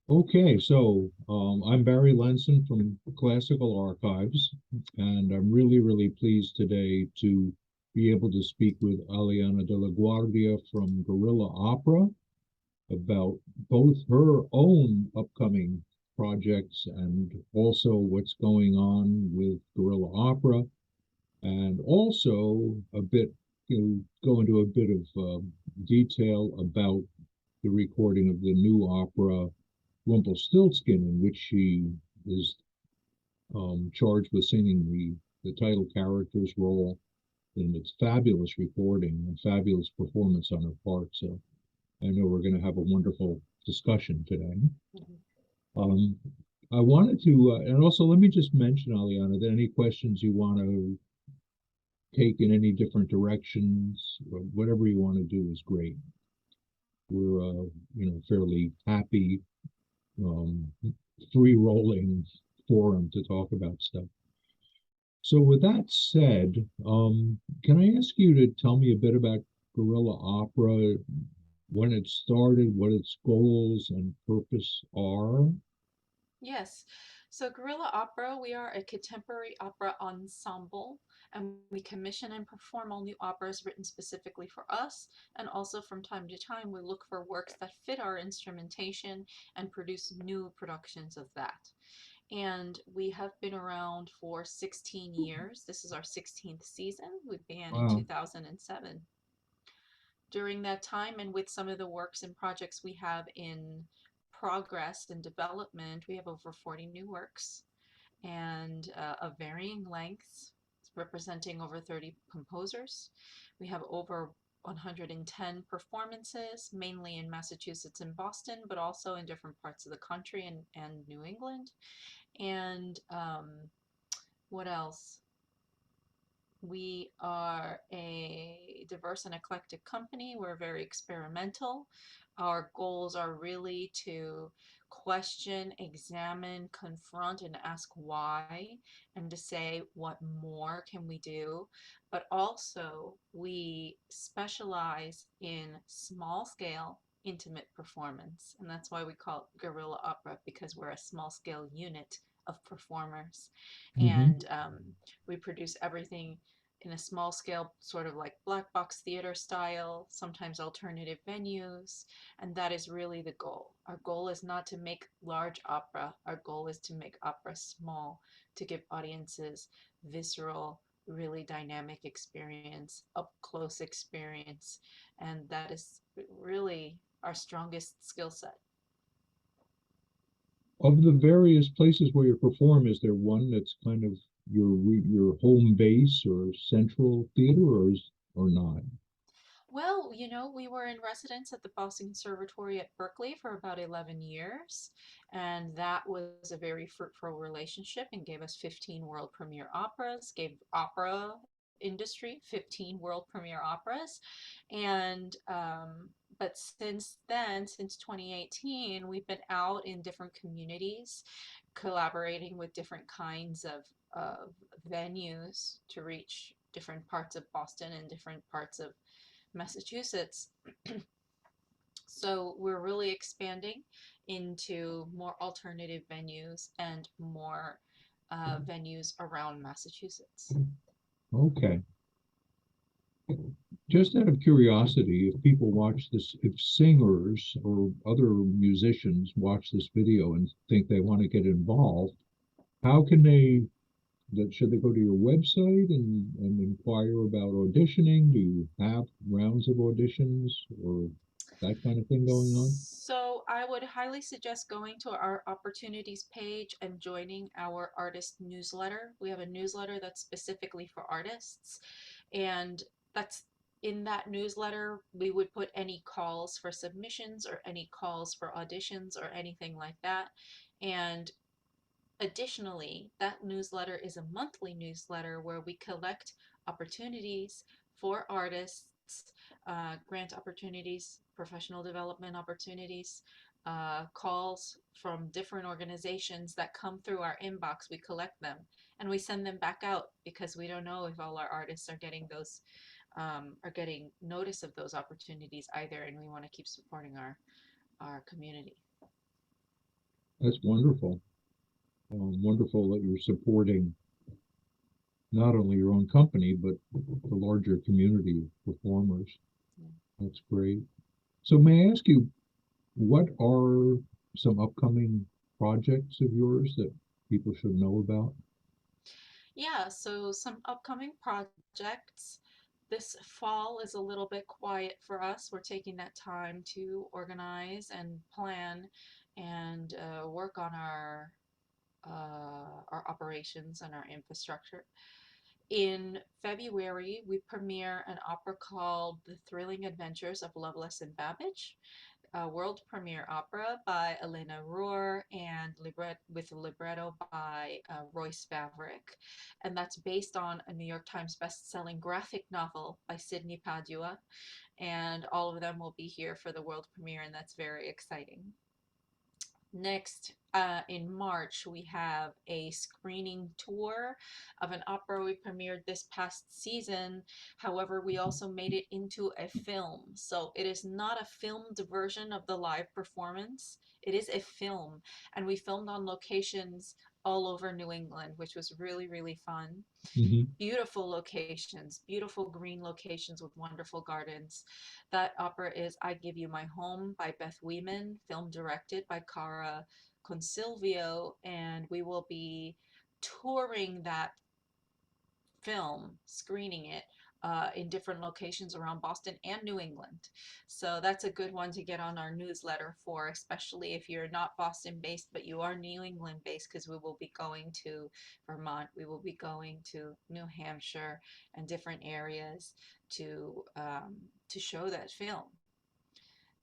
Okay, so I'm Barry Lenson from Classical Archives, and I'm really pleased today to be able to speak with Aliana de la Guardia from Guerilla Opera about both her own upcoming projects and also what's going on with Guerilla Opera, and also a bit, go into a bit of detail about the recording of the new opera Rumpelstiltskin, in which she is charged with singing the title character's role. And it's fabulous recording and fabulous performance on her part. So I know we're going to have a wonderful discussion today. Mhm. Um, I wanted to, and also let me just mention, Aliana, that any questions you want to take in any different directions, whatever you want to do is great. We're, fairly happy, um, free rolling forum to talk about stuff. So with that said, can I ask you to tell me a bit about Guerrilla Opera, when it started, what its goals and purpose are? Yes. So Guerilla Opera, we are a contemporary opera ensemble, and we commission and perform all new operas written specifically for us. And also from time to time, we look for works that fit our instrumentation and produce new productions of that. And we have been around for 16 years. This is our 16th season. We began in Wow. 2007. During that time, and with some of the works and projects we have in progress and development, we have over 40 new works and of varying lengths, representing over 30 composers. We have over 110 performances, mainly in Massachusetts and Boston, but also in different parts of the country and New England. And what else? We are a diverse and eclectic company. We're very experimental. Our goals are really to question, examine, confront, and ask why, and to say what more can we do. But also, we specialize in small scale, intimate performance. And that's why we call it guerrilla opera, because we're a small scale unit of performers. Hmm. And we produce everything in a small scale, sort of like black box theater style, sometimes alternative venues. And that is really the goal. Our goal is not to make large opera, our goal is to make opera small, to give audiences visceral, really dynamic experience, up close experience. And that is really our strongest skill set. Of the various places where you perform, is there one that's kind of your home base or central theater, or not? Well, we were in residence at the Boston Conservatory at Berkeley for about 11 years, and that was a very fruitful relationship and gave us 15 world premiere operas, gave opera industry 15 world premiere operas. And but since then, since 2018, we've been out in different communities, collaborating with different kinds of venues to reach different parts of Boston and different parts of Massachusetts. So we're really expanding into more alternative venues and more venues around Massachusetts. Okay. Just out of curiosity, if people watch this, if singers or other musicians watch this video and think they want to get involved, how can they, should they go to your website and inquire about auditioning? Do you have rounds of auditions or that kind of thing going on? So I would highly suggest going to our opportunities page and joining our artist newsletter. We have a newsletter that's specifically for artists, and that's in that newsletter we would put any calls for submissions or any calls for auditions or anything like that. And additionally, that newsletter is a monthly newsletter where we collect opportunities for artists, grant opportunities, professional development opportunities, calls from different organizations that come through our inbox. We collect them and we send them back out because we don't know if all our artists are getting those, are getting notice of those opportunities either, and we want to keep supporting our community. That's wonderful. Wonderful that you're supporting not only your own company, but the larger community of performers. Yeah. That's great. So may I ask you, what are some upcoming projects of yours that people should know about? Yeah, so some upcoming projects. This fall is a little bit quiet for us. We're taking that time to organize and plan and work on our operations and our infrastructure. In February, we premiere an opera called The Thrilling Adventures of Lovelace and Babbage, a world premiere opera by Elena Rohr and with a libretto by Royce Vavrick. And that's based on a New York Times best-selling graphic novel by Sidney Padua. And all of them will be here for the world premiere, and that's very exciting. Next, in March, we have a screening tour of an opera we premiered this past season. However, we also made it into a film. So it is not a filmed version of the live performance. It is a film. And we filmed on locations all over New England, which was really, really fun. Hmm. Beautiful locations, beautiful green locations with wonderful gardens. That opera is I Give You My Home by Beth Weeman, film directed by Cara Consilvio, and we will be touring that film, screening it in different locations around Boston and New England. So that's a good one to get on our newsletter for, especially if you're not Boston based, but you are New England based, because we will be going to Vermont, we will be going to New Hampshire and different areas to show that film.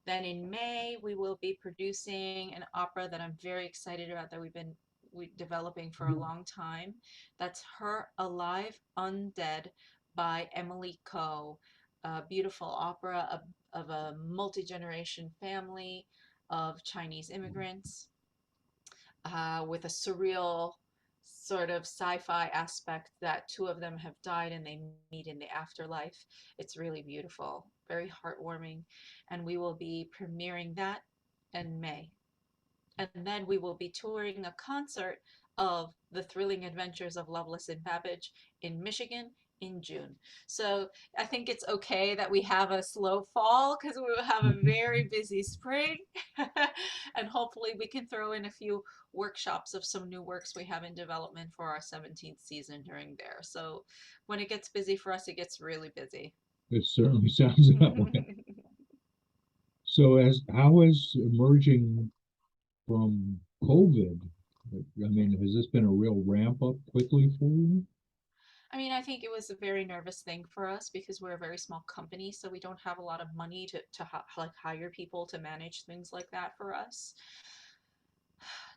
Then in May, we will be producing an opera that I'm very excited about that we've been developing for a long time. That's Her Alive Undead by Emily Coe. A beautiful opera of a multi-generation family of Chinese immigrants with a surreal sort of sci-fi aspect that two of them have died and they meet in the afterlife. It's really beautiful, very heartwarming, and we will be premiering that in May. And then we will be touring a concert of The Thrilling Adventures of Loveless and Babbage in Michigan in June. So I think it's okay that we have a slow fall because we will have a very busy spring. And hopefully we can throw in a few workshops of some new works we have in development for our 17th season during there. So when it gets busy for us, it gets really busy. It certainly sounds that way. So, as how is emerging from COVID? I mean, has this been a real ramp up quickly for you? I mean, I think it was a very nervous thing for us because we're a very small company, so we don't have a lot of money to like hire people to manage things like that for us.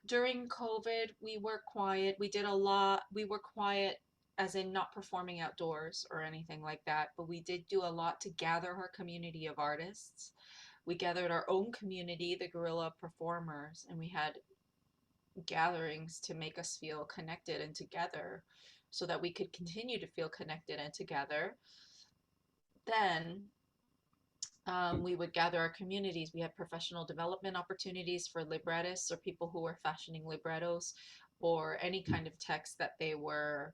During COVID, we were quiet. We did a lot. We were quiet as in not performing outdoors or anything like that, but we did do a lot to gather our community of artists. We gathered our own community, the Guerilla performers, and we had gatherings to make us feel connected and together so that we could continue to feel connected and together. Then we would gather our communities. We had professional development opportunities for librettists or people who were fashioning librettos or any kind of text that they are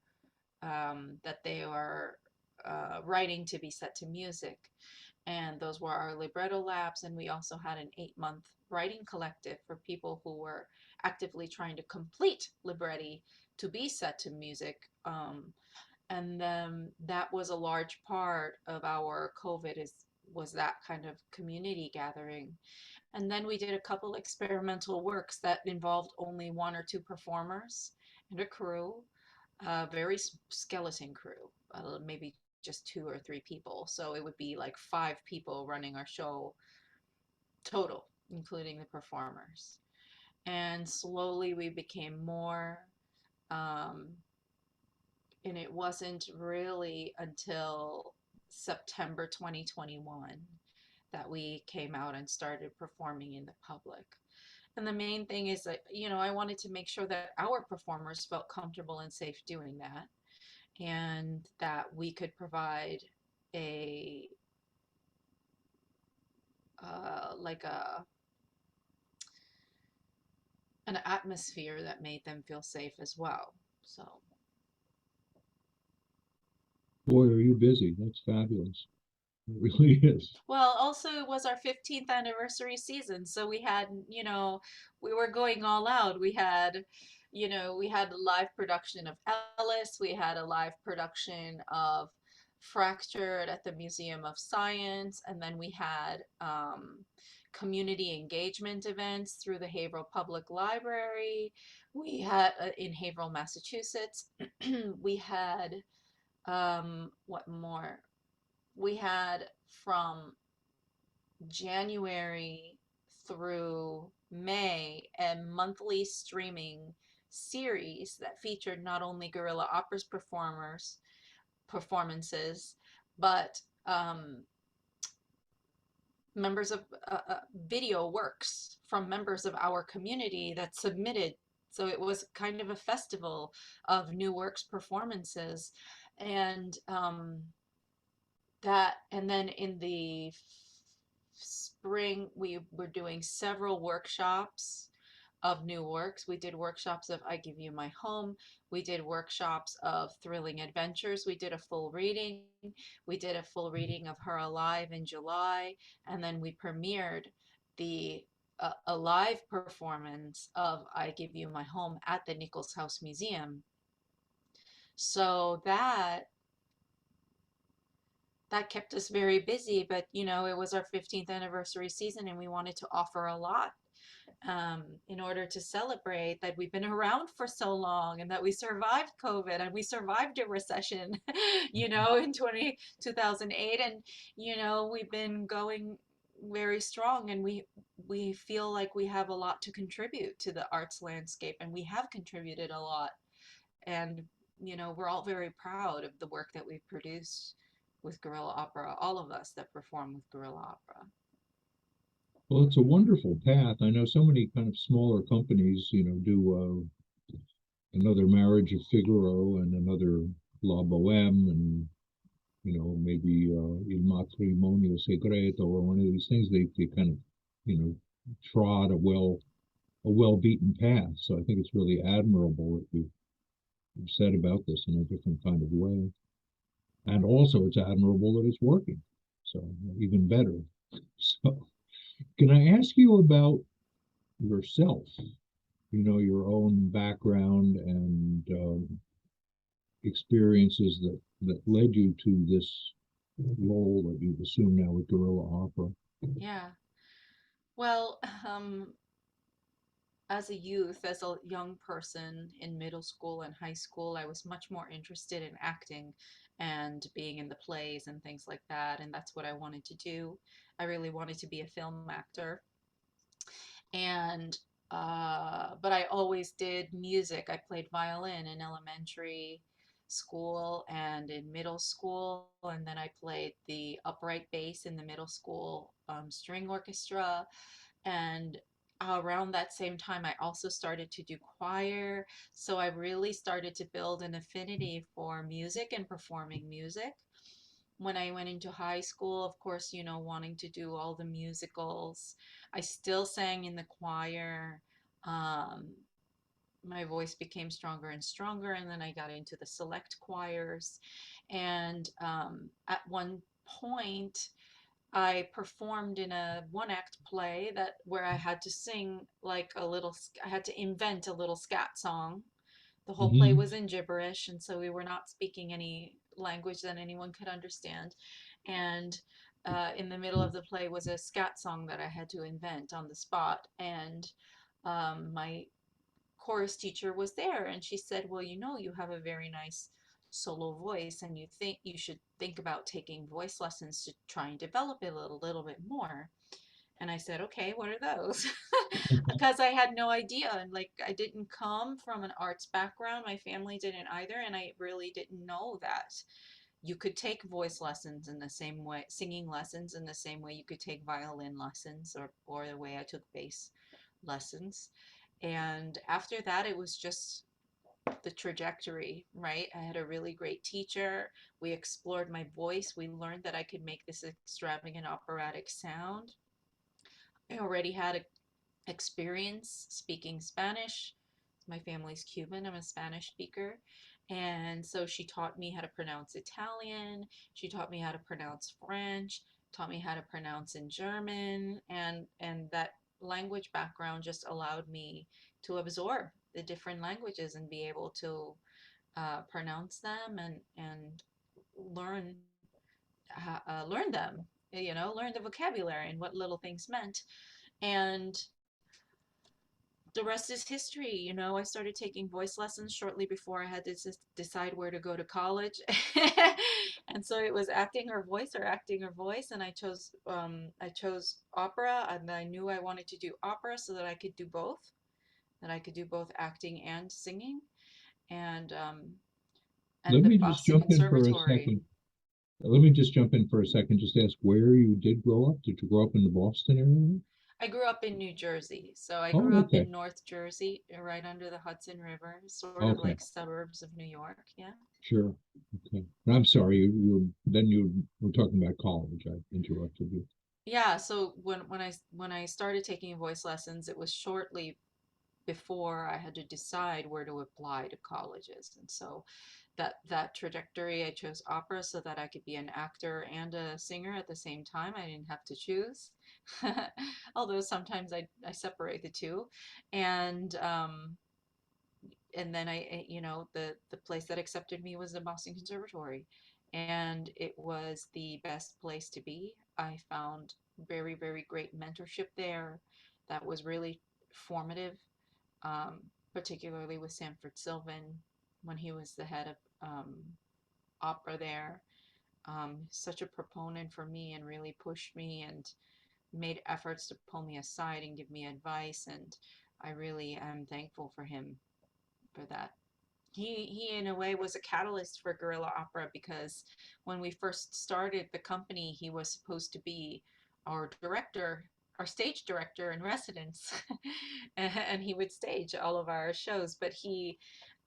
writing to be set to music. And those were our libretto labs. And we also had an 8-month writing collective for people who were actively trying to complete libretti to be set to music. And then that was a large part of our COVID is was that kind of community gathering. And then we did a couple experimental works that involved only one or two performers and a crew, a very skeleton crew, maybe just 2 or 3 people. So it would be like 5 people running our show total, including the performers. And slowly we became more. Um, and it wasn't really until September 2021 that we came out and started performing in the public. And the main thing is that, I wanted to make sure that our performers felt comfortable and safe doing that and that we could provide a like an atmosphere that made them feel safe as well. So, Boy, are you busy. That's fabulous. It really is. well, also it was our 15th anniversary season, so we had, we were going all out. We had a live production of Ellis, we had a live production of Fractured at the Museum of Science, and then we had community engagement events through the Haverhill Public Library. We had in Haverhill, Massachusetts. We had what more? We had from January through May a monthly streaming series that featured not only Guerilla Opera's performances, but members of video works from members of our community that submitted. So it was kind of a festival of new works performances, and and then in the spring, we were doing several workshops of new works. We did workshops of I Give You My Home. We did workshops of Thrilling Adventures. We did a full reading. We did a full reading of Her Alive in July. And then we premiered the a live performance of I Give You My Home at the Nichols House Museum. So that kept us very busy, but it was our 15th anniversary season and we wanted to offer a lot in order to celebrate that we've been around for so long and that we survived COVID and we survived a recession, in 2008. And, we've been going very strong, and we feel like we have a lot to contribute to the arts landscape, and we have contributed a lot. And, we're all very proud of the work that we've produced with Guerrilla Opera, all of us that perform with Guerrilla Opera. Well, it's a wonderful path. I know so many kind of smaller companies, do another Marriage of Figaro and another La Boheme and, maybe Il Matrimonio Segreto or one of these things. They kind of, trod a well beaten path. So I think it's really admirable that you've said about this in a different kind of way. And also it's admirable that it's working. So even better. So can I ask you about yourself? Your own background and experiences that led you to this role that you've assumed now with Guerrilla Opera. Yeah. Well, as a youth, as a young person in middle school and high school, I was much more interested in acting and being in the plays and things like that. And that's what I wanted to do. I really wanted to be a film actor. And, but I always did music. I played violin in elementary school and in middle school. And then I played the upright bass in the middle school string orchestra. And around that same time, I also started to do choir. So I really started to build an affinity for music and performing music. When I went into high school, of course, wanting to do all the musicals, I still sang in the choir. Um, my voice became stronger and stronger, and then I got into the select choirs. And at one point, I performed in a one act play that where I had to sing like I had to invent a little scat song. The whole play Mm-hmm. was in gibberish, and so we were not speaking any language that anyone could understand. And in the middle of the play was a scat song that I had to invent on the spot. And my chorus teacher was there, and she said, "Well, you have a very nice solo voice, and you should think about taking voice lessons to try and develop it a little bit more." And I said, "Okay, what are those?" Because I had no idea. And like, I didn't come from an arts background. My family didn't either. And I really didn't know that you could take voice lessons in the same way, singing lessons in the same way you could take violin lessons, or the way I took bass lessons. And after that, it was just the trajectory, right? I had a really great teacher. We explored my voice. We learned that I could make this extravagant operatic sound. I already had experience speaking Spanish. My family's Cuban. I'm a Spanish speaker. And so she taught me how to pronounce Italian. She taught me how to pronounce French, taught me how to pronounce in German, and that language background just allowed me to absorb the different languages and be able to pronounce them and learn learn them. Learn the vocabulary and what little things meant. And the rest is history. I started taking voice lessons shortly before I had to decide where to go to college. And so it was acting or voice, and I chose opera, and I knew I wanted to do opera so that I could do both, acting and singing. And Let the me just Boston jump in for a Conservatory. second. Let me just jump in for a second, just ask where you did grow up. Did you grow up in the Boston area? I grew up in New Jersey. So I grew Oh, up okay. in North Jersey, right under the Hudson River, sort of Okay. like suburbs of New York. Yeah. Sure. Okay. I'm sorry, you were talking about college. I interrupted you. Yeah, so when I started taking voice lessons, it was shortly before I had to decide where to apply to colleges. And so that trajectory, I chose opera so that I could be an actor and a singer at the same time. I didn't have to choose. Although sometimes I separate the two. And and then the place that accepted me was the Boston Conservatory, and it was the best place to be. I found very, very great mentorship there that was really formative, um, particularly with Sanford Sylvan when he was the head of opera there. Such a proponent for me and really pushed me and made efforts to pull me aside and give me advice, and I really am thankful for him for that. He in a way was a catalyst for guerrilla opera, because when we first started the company, he was supposed to be our director, our stage director in residence, and he would stage all of our shows. But he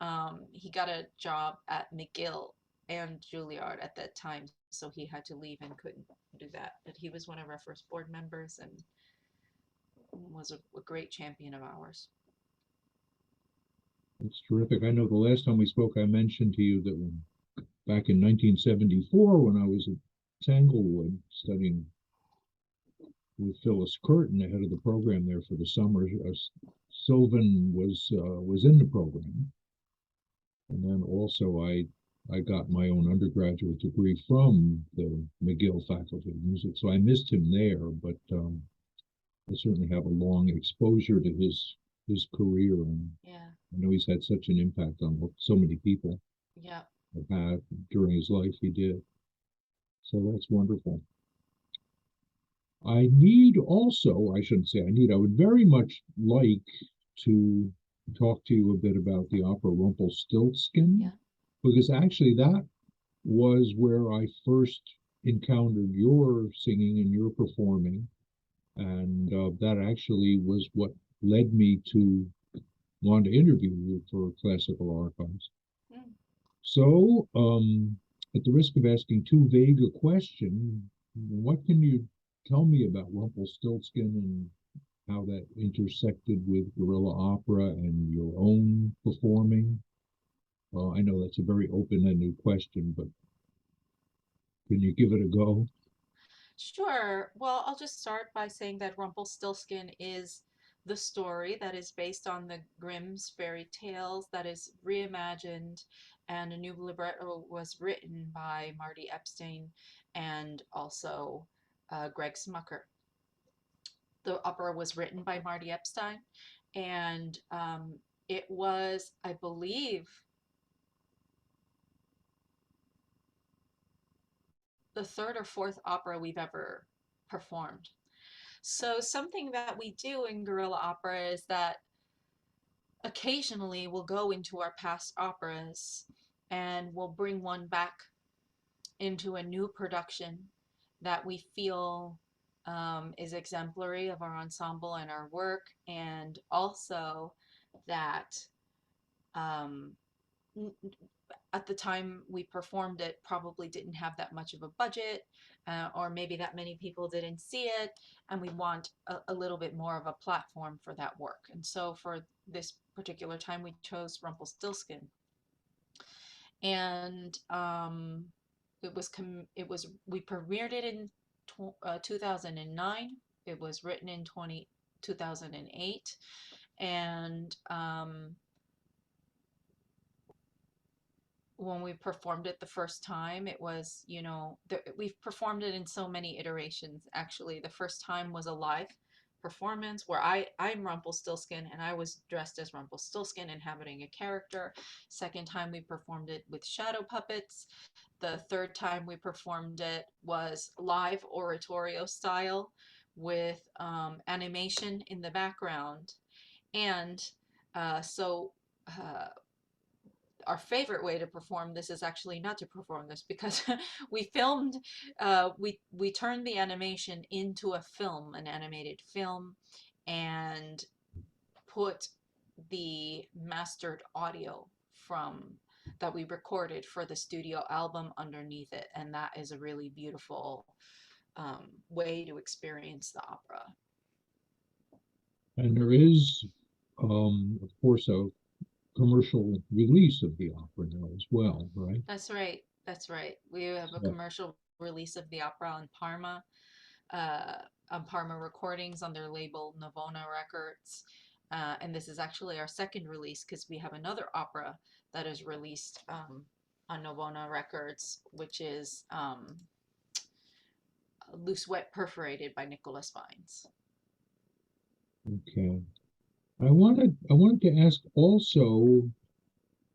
got a job at McGill and Juilliard at that time, so he had to leave and couldn't do that. But he was one of our first board members and was a great champion of ours. That's terrific. I know the last time we spoke, I mentioned to you that back in 1974, when I was at Tanglewood studying with Phyllis Curtin, the head of the program there for the summer, Sylvan was in the program, and then also I got my own undergraduate degree from the McGill Faculty of Music, so I missed him there, but I certainly have a long exposure to his career, and Yeah, I know he's had such an impact on so many people yeah. have had during his life. He did, so that's wonderful. I need also, I shouldn't say I need, I would very much like to talk to you a bit about the opera Rumpelstiltskin, Yeah. because actually that was where I first encountered your singing and your performing, and that actually was what led me to want to interview you for Classical Archives. Mm. So, at the risk of asking too vague a question, what can you tell me about Rumpelstiltskin and how that intersected with guerrilla opera and your own performing? I know that's a very open-ended question, but can you give it a go? Sure. Well, I'll just start by saying that Rumpelstiltskin is the story that is based on the Grimm's fairy tales that is reimagined, and a new libretto was written by Marti Epstein and also Greg Smucker. The opera was written by Marti Epstein, and it was, I believe, the third or fourth opera we've ever performed. So something that we do in guerrilla opera is that occasionally we'll go into our past operas and we'll bring one back into a new production that we feel is exemplary of our ensemble and our work, and also that um, at the time we performed it, probably didn't have that much of a budget, or maybe that many people didn't see it, and we want a little bit more of a platform for that work. And so for this particular time, we chose Rumpelstiltskin. And we premiered it in 2009. It was written in 2008, and when we performed it the first time, it was, we've performed it in so many iterations. Actually, the first time was a live performance where I'm Rumpelstiltskin and I was dressed as Rumpelstiltskin inhabiting a character. Second time we performed it with shadow puppets. The third time we performed it was live oratorio style with animation in the background. And so our favorite way to perform this is actually not to perform this, because we filmed, we turned the animation into a film, an animated film, and put the mastered audio from that we recorded for the studio album underneath it, and that is a really beautiful way to experience the opera. And there is, of course, a commercial release of the opera now as well, right? That's right. That's right. We have a So, commercial release of the opera uh, on Parma Recordings on their label Navona Records. And this is actually our second release because we have another opera that is released on Navona Records, which is Loose Wet Perforated by Nicholas Vines. okay. I wanted to ask also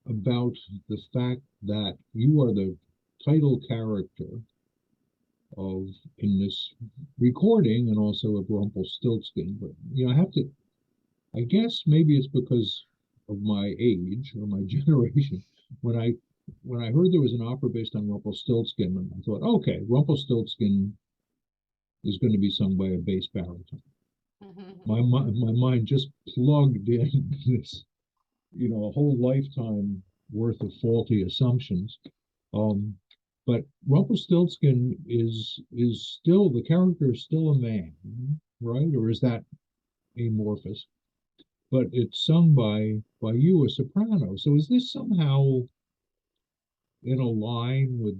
about the fact that you are the title character of in this recording and also of Rumpelstiltskin. But I have to. I guess maybe it's because of my age or my generation. When I when I heard there was an opera based on Rumpelstiltskin, I thought, okay, Rumpelstiltskin is going to be sung by a bass baritone. My mind just plugged in this, a whole lifetime worth of faulty assumptions. Um, but Rumpelstiltskin is still the character is still a man, right? Or is that amorphous? But it's sung by you, a soprano. So is this somehow in a line with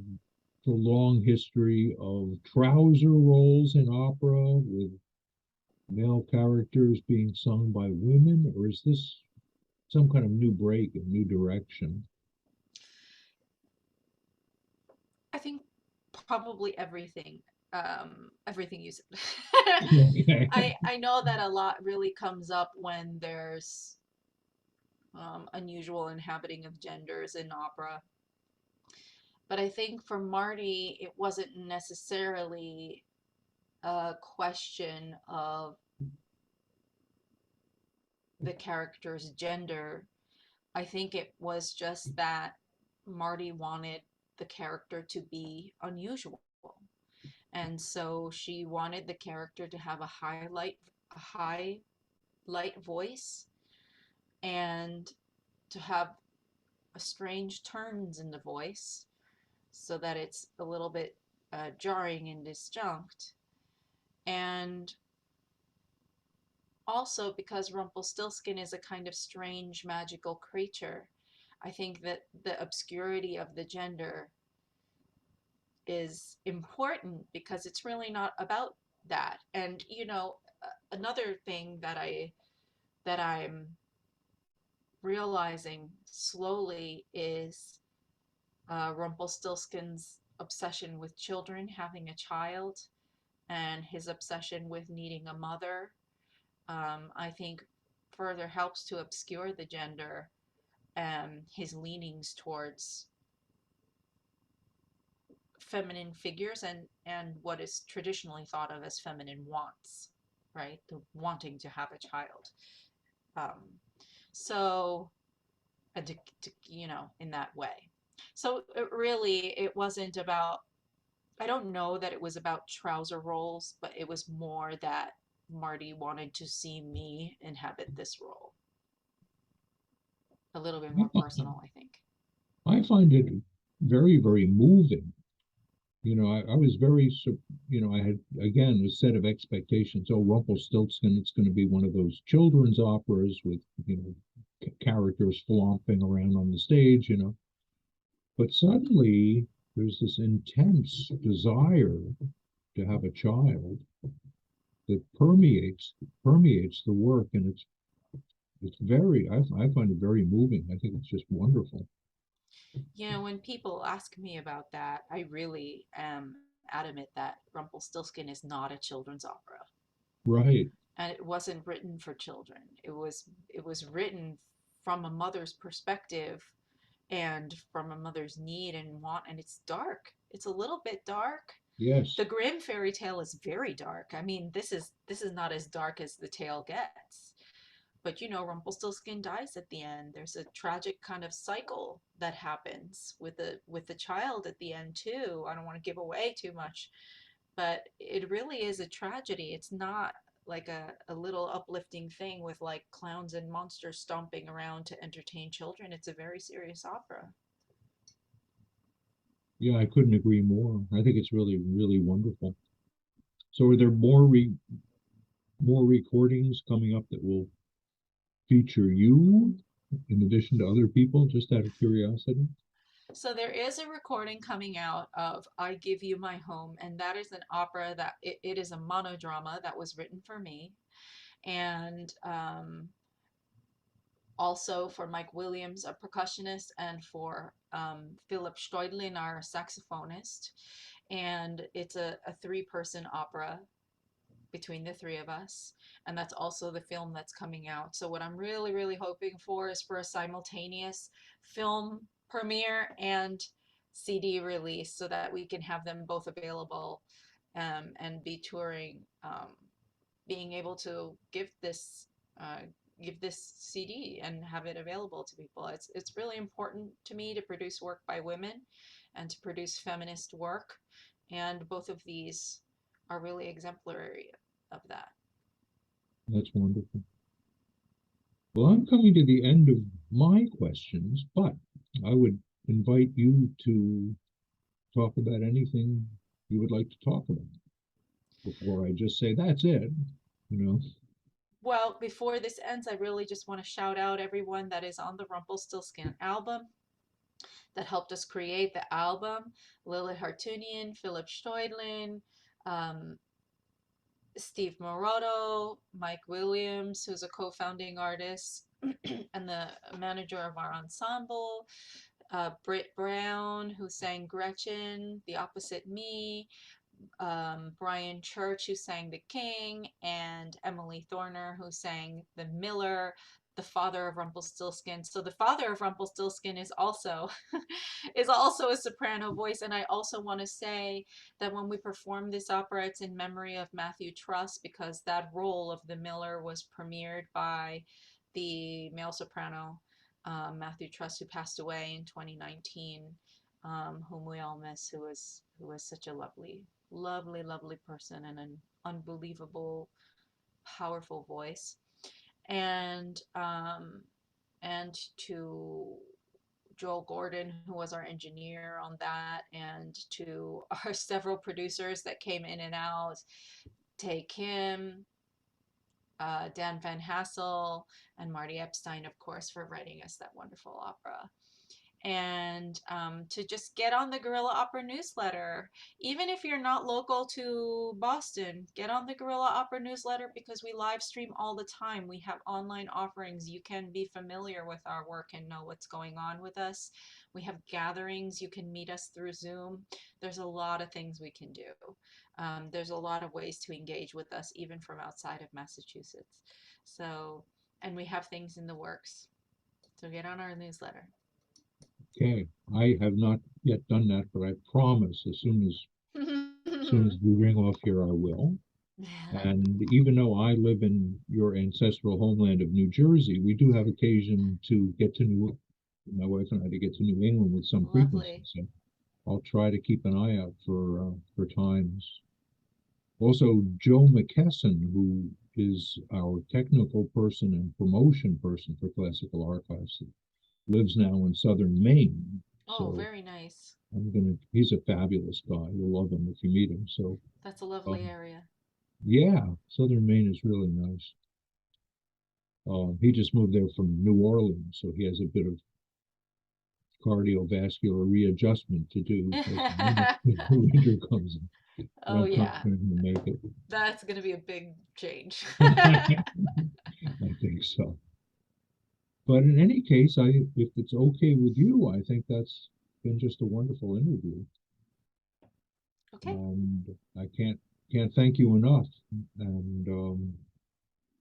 the long history of trouser roles in opera, with male characters being sung by women, or is this some kind of new break, a new direction? I think probably everything. Everything you said. Okay. I know that a lot really comes up when there's unusual inhabiting of genders in opera. But I think for Marty, it wasn't necessarily a question of the character's gender. I think it was just that Marty wanted the character to be unusual. And so she wanted the character to have a high light voice, and to have a strange turns in the voice so that it's a little bit jarring and disjunct. And also because Rumpelstiltskin is a kind of strange magical creature, I think that the obscurity of the gender is important because it's really not about that. And another thing that I'm realizing slowly is Rumpelstiltskin's obsession with children, having a child, and his obsession with needing a mother. I think further helps to obscure the gender and his leanings towards feminine figures and what is traditionally thought of as feminine wants, right? The wanting to have a child. Um, so, in that way. So it wasn't about, I don't know that it was about trouser rolls, but it was more that Marty wanted to see me inhabit this role. A little bit more personal, I think. I find it very, very moving. I was very, I had, again, a set of expectations. Oh, Rumpelstiltskin, it's going to be one of those children's operas with, characters flomping around on the stage. But suddenly there's this intense desire to have a child that permeates the work, and it's very, I find it very moving. I think it's just wonderful. When people ask me about that, I really am adamant that Rumpelstiltskin is not a children's opera. Right. And it wasn't written for children. It was written from a mother's perspective and from a mother's need and want, and it's dark. It's a little bit dark. Yes. The Grimm fairy tale is very dark. I mean, this is not as dark as the tale gets. But Rumpelstiltskin dies at the end. There's a tragic kind of cycle that happens with the child at the end too. I don't want to give away too much, but it really is a tragedy. It's not like a little uplifting thing with like clowns and monsters stomping around to entertain children. It's a very serious opera. Yeah, I couldn't agree more. I think it's really, really wonderful. So are there more recordings coming up that will feature you in addition to other people, just out of curiosity? So there is a recording coming out of I Give You My Home, and that is an opera that it is a monodrama that was written for me. And also for Mike Williams, a percussionist, and for Philip Steudlin, our saxophonist. And it's a three-person opera between the three of us. And that's also the film that's coming out. So, what I'm really, really hoping for is for a simultaneous film premiere and CD release so that we can have them both available and be touring, being able to uh, give this CD and have it available to people. It's really important to me to produce work by women and to produce feminist work, and both of these are really exemplary of that. That's wonderful. Well, I'm coming to the end of my questions, but I would invite you to talk about anything you would like to talk about before I just say that's it, you know. Well, before this ends, I really just want to shout out everyone that is on the Rumpelstiltskin album that helped us create the album: Lilith Hartunian, Philip Steudlin, um, Steve Moroto, Mike Williams, who's a co-founding artist and the manager of our ensemble, Britt Brown, who sang Gretchen, The Opposite Me, Brian Church, who sang The King, and Emily Thorner, who sang The Miller, the father of Rumpelstiltskin. So the father of Rumpelstiltskin is also is also a soprano voice. And I also want to say that when we perform this opera, it's in memory of Matthew Truss, because that role of the Miller was premiered by the male soprano Matthew Truss, who passed away in 2019, whom we all miss, who was such a lovely, lovely, lovely person and an unbelievable, powerful voice. And and to Joel Gordon, who was our engineer on that, and to our several producers that came in and out, Tay Kim, Dan Van Hassel, and Marti Epstein, of course, for writing us that wonderful opera. And to just get on the Guerilla Opera newsletter. Even if you're not local to Boston, get on the Guerilla Opera newsletter, because we live stream all the time. We have online offerings. You can be familiar with our work and know what's going on with us. We have gatherings. You can meet us through Zoom. There's a lot of things we can do. There's a lot of ways to engage with us, even from outside of Massachusetts. So, and we have things in the works. So get on our newsletter. Okay, I have not yet done that, but I promise as soon as we ring off here, I will. And even though I live in your ancestral homeland of New Jersey, we do have occasion to get to my wife and I to get to New England with some frequency. Lovely. So I'll try to keep an eye out for times. Also, Joe McKesson, who is our technical person and promotion person for Classical Archives, lives now in southern Maine. Oh, So very nice. he's a fabulous guy. You'll love him if you meet him. So, That's a lovely um, area. yeah, Southern Maine is really nice. He just moved there from New Orleans, so he has a bit of cardiovascular readjustment to do as the winter comes in. But Oh I'm yeah, confident he'll make it. that's gonna be a big change. I think so. But in any case, if it's okay with you, I think that's been just a wonderful interview. Okay, And I can't thank you enough. And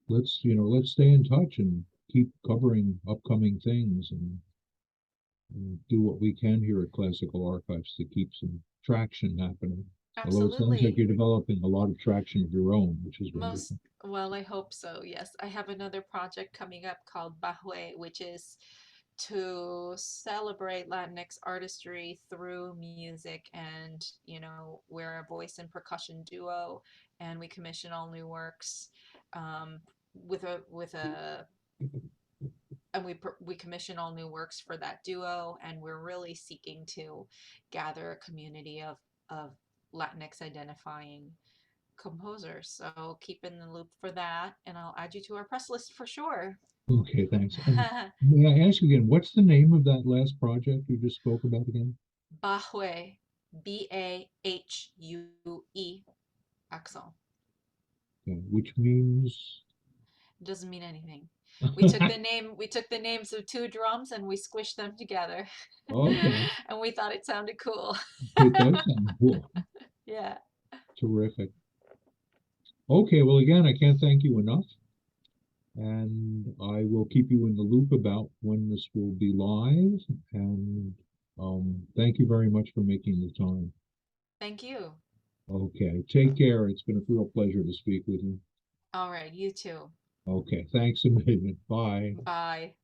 let's stay in touch and keep covering upcoming things and do what we can here at Classical Archives to keep some traction happening. Although it sounds like absolutely. you're developing a lot of traction of your own, which is Most, wonderful. well, I hope so. Yes, I have another project coming up called Bahue, which is to celebrate Latinx artistry through music. And, we're a voice and percussion duo, and we commission all new works um, with a and we commission all new works for that duo, and we're really seeking to gather a community of Latinx identifying composers. So keep in the loop for that, and I'll add you to our press list for sure. Okay, thanks. And may I ask you again, what's the name of that last project you just spoke about again? Bahue, Bahue accent. Okay, which means Doesn't mean anything. We took the names of two drums and we squished them together. okay, And we thought it sounded cool. it does sound cool. Yeah. Terrific. Okay, well, again, I can't thank you enough, and I will keep you in the loop about when this will be live. And thank you very much for making the time. Thank you. Okay, take care. It's been a real pleasure to speak with you. All right, you too. Okay, thanks a million. Bye. Bye.